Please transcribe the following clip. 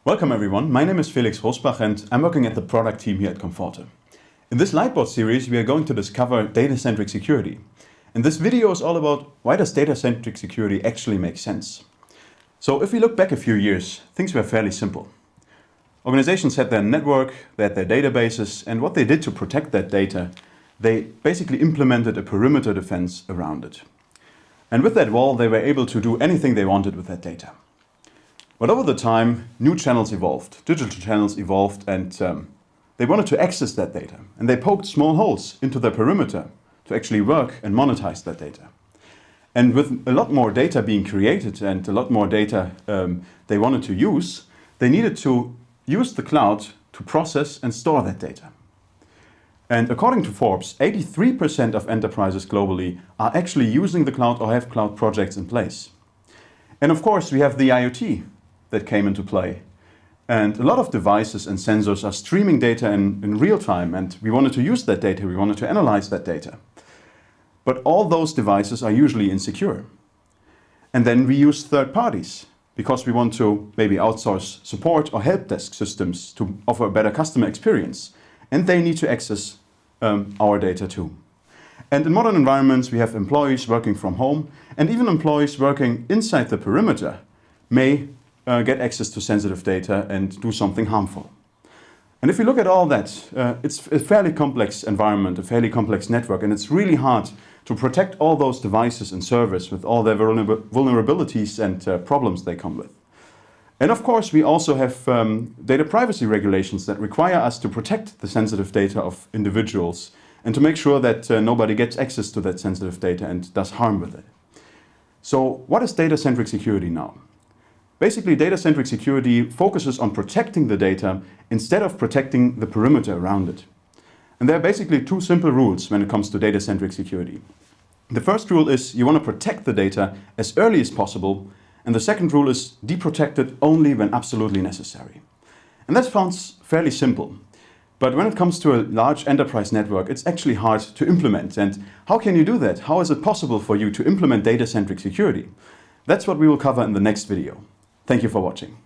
Welcome everyone, my name is Felix Rosbach and I'm working at the product team here at comforte. In this Lightboard series we are going to discover data-centric security. And this video is all about why does data-centric security actually make sense. So if we look back a few years, things were fairly simple. Organizations had their network, they had their databases, and what they did to protect that data, they basically implemented a perimeter defense around it. And with that wall they were able to do anything they wanted with that data. But over the time, new channels evolved, digital channels evolved, and they wanted to access that data. And they poked small holes into their perimeter to actually work and monetize that data. And with a lot more data being created and a lot more data they wanted to use, they needed to use the cloud to process and store that data. And according to Forbes, 83% of enterprises globally are actually using the cloud or have cloud projects in place. And of course, we have the IoT that came into play. And a lot of devices and sensors are streaming data in real time, and we wanted to use that data, we wanted to analyze that data. But all those devices are usually insecure. And then we use third parties because we want to maybe outsource support or help desk systems to offer a better customer experience. And they need to access our data too. And in modern environments, we have employees working from home, and even employees working inside the perimeter may get access to sensitive data and do something harmful. And if you look at all that, it's a fairly complex environment, a fairly complex network, and it's really hard to protect all those devices and servers with all their vulnerabilities and problems they come with. And of course, we also have data privacy regulations that require us to protect the sensitive data of individuals and to make sure that nobody gets access to that sensitive data and does harm with it. So what is data-centric security now? Basically, data-centric security focuses on protecting the data instead of protecting the perimeter around it. And there are basically two simple rules when it comes to data-centric security. The first rule is you want to protect the data as early as possible, and the second rule is deprotect it only when absolutely necessary. And that sounds fairly simple. But when it comes to a large enterprise network, it's actually hard to implement. And how can you do that? How is it possible for you to implement data-centric security? That's what we will cover in the next video. Thank you for watching.